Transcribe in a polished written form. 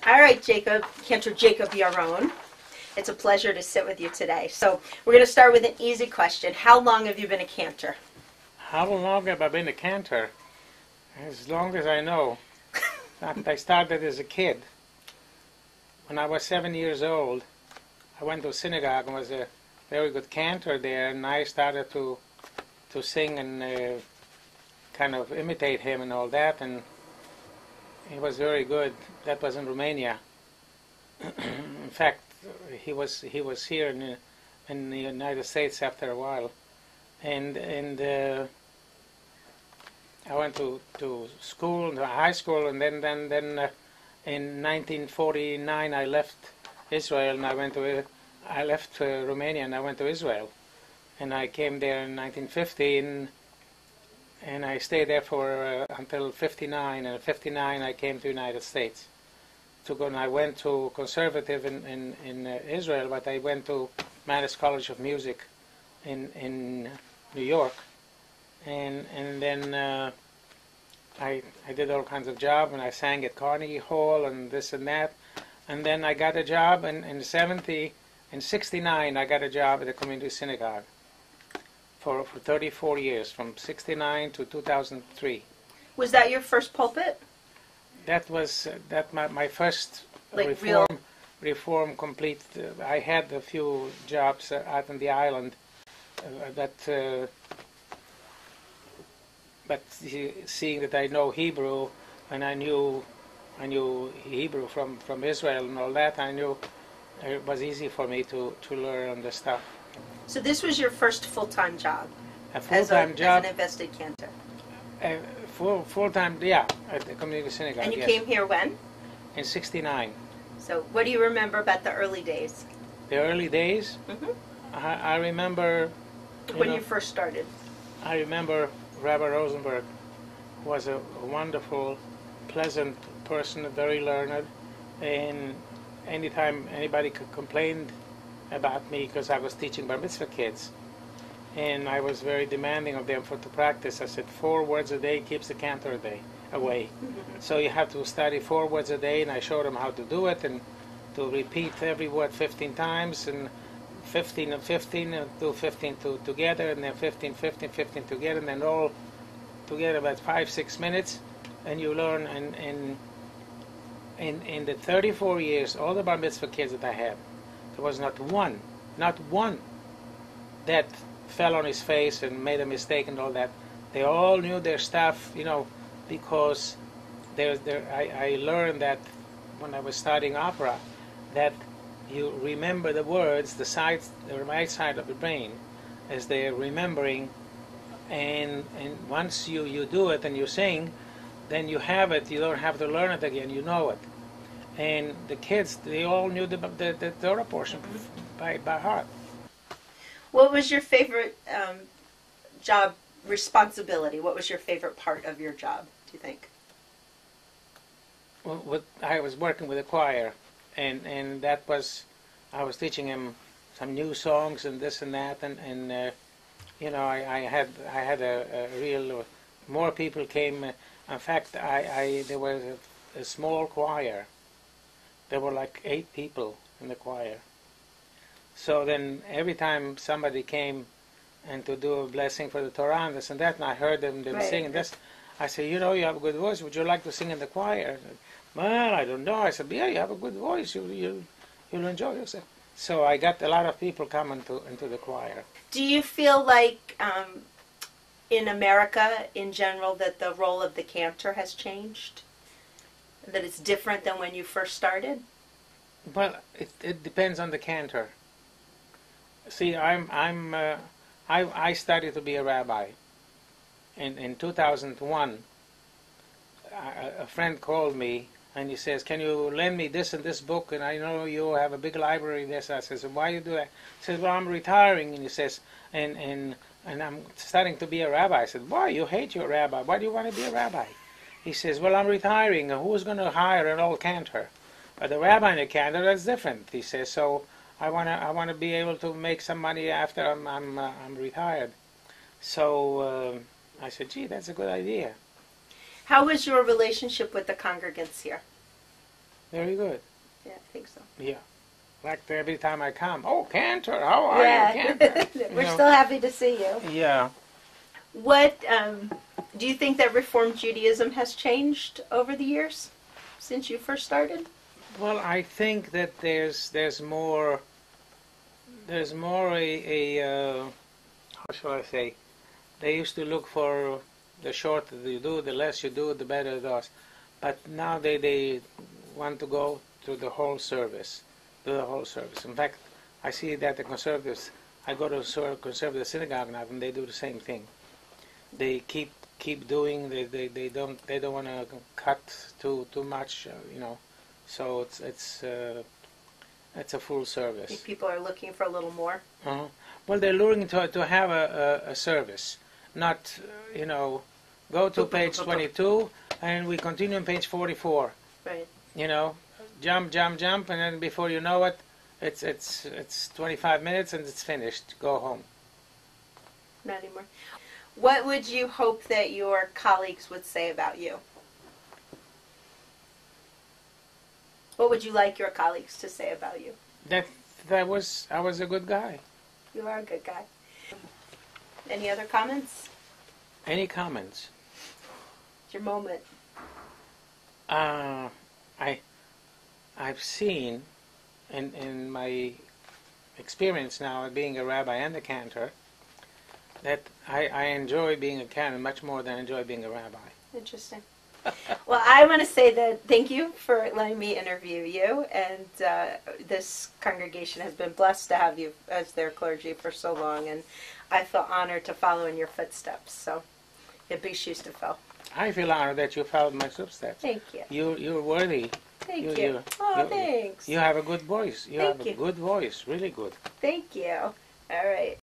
All right, Jacob, Cantor Jacob Yaron. It's a pleasure to sit with you today. So we're going to start with an easy question. How long have you been a cantor? How long have I been a cantor? As long as I know. I started as a kid. When I was 7 years old, I went to a synagogue and was a very good cantor there, and I started to sing and kind of imitate him and all that, and he was very good. That was in Romania. In fact, he was here in the United States after a while, and I went to school, to high school, and then in 1949 I left Israel and I left Romania and I went to Israel, and I came there in 1950 and I stayed there for until 59. And in 59 I came to the United States to go, and I went to conservative in Israel, but I went to Mannes College of Music in New York, and then I did all kinds of jobs, and I sang at Carnegie Hall and this and that, and then I got a job in 69 I got a job at the community synagogue for 34 years, from 69 to 2003. Was that your first pulpit? That was my first Like reform complete. I had a few jobs out on the island, but seeing that I know Hebrew and I knew Hebrew from Israel and all that, I knew it was easy for me to learn the stuff. So this was your first full-time job? A full-time job. As an invested cantor? Full-time, yeah, at the community synagogue. And you yes. came here when? In 69. So what do you remember about the early days? The early days? Mm-hmm. I remember... When you first started? I remember Rabbi Rosenberg was a wonderful, pleasant person, very learned, and anytime anybody complained about me because I was teaching bar mitzvah kids, and I was very demanding of them to practice. I said 4 words a day keeps the cantor away. So you have to study 4 words a day, and I showed them how to do it, and to repeat every word 15 times, and 15 and 15, and do 15 together, and then 15, 15, 15 together, and then all together about 5-6 minutes, and you learn. And in the 34 years, all the bar mitzvah kids that I had, there was not one that fell on his face and made a mistake and all that. They all knew their stuff, because I learned that when I was studying opera, that you remember the words, the right side of the brain, as they're remembering, and once you do it and you sing, then you have it. You don't have to learn it again. You know it. And the kids, they all knew the Torah portion by heart. What was your favorite job responsibility? What was your favorite part of your job, do you think? Well, I was working with a choir, and that was, I was teaching him some new songs and this and that, and I had a real, more people came. In fact, there was a small choir. There were like 8 people in the choir. So then every time somebody came and to do a blessing for the Torah and this and that, and I heard them right. sing this, I said, you have a good voice. Would you like to sing in the choir? Said, well, I don't know. I said, yeah, you have a good voice. You'll enjoy yourself. So I got a lot of people coming into the choir. Do you feel like in America in general that the role of the cantor has changed? That it's different than when you first started? Well, it depends on the cantor. See, I studied to be a rabbi. In 2001, a friend called me and he says, "Can you lend me this and this book? And I know you have a big library." This. I says, "Why you do that?" He says, "Well, I'm retiring." And he says, and I'm starting to be a rabbi. I said, "Why? You hate your rabbi. Why do you want to be a rabbi?" He says, "Well, I'm retiring. Who's going to hire an old cantor? But the rabbi and a cantor, that's different." He says, "So I want to be able to make some money after I'm retired." So I said, "Gee, that's a good idea." How was your relationship with the congregants here? Very good. Yeah, I think so. Yeah. Like every time I come, oh, Cantor, how are Yeah. you, Cantor? We're You know? still happy to see you. Yeah. What do you think that Reform Judaism has changed over the years since you first started? Well, I think that there's more how shall I say? They used to look for the shorter you do, the less you do, the better it was. But now they want to go to the whole service, do the whole service. In fact, I see that the conservatives. I go to a conservative synagogue now, and they do the same thing. They keep doing. They don't want to cut too much, you know. So it's a full service. People are looking for a little more. Uh-huh. Well, they're looking to have a service, not you know, go to page 22 and we continue on page 44. Right. You know, jump, and then before you know it, it's 25 minutes and it's finished. Go home. Not anymore. What would you hope that your colleagues would say about you? What would you like your colleagues to say about you? I was a good guy. You are a good guy. Any other comments? Any comments? It's your moment. I've seen in my experience now of being a rabbi and a cantor that I enjoy being a cantor much more than I enjoy being a rabbi. Interesting. Well, I want to say that thank you for letting me interview you, and this congregation has been blessed to have you as their clergy for so long, and I feel honored to follow in your footsteps. So, you have big shoes to fill. I feel honored that you followed my footsteps. Thank you. You're worthy. Thank you. Thanks. You have a good voice. You Thank have you. a good voice, really good. Thank you. All right.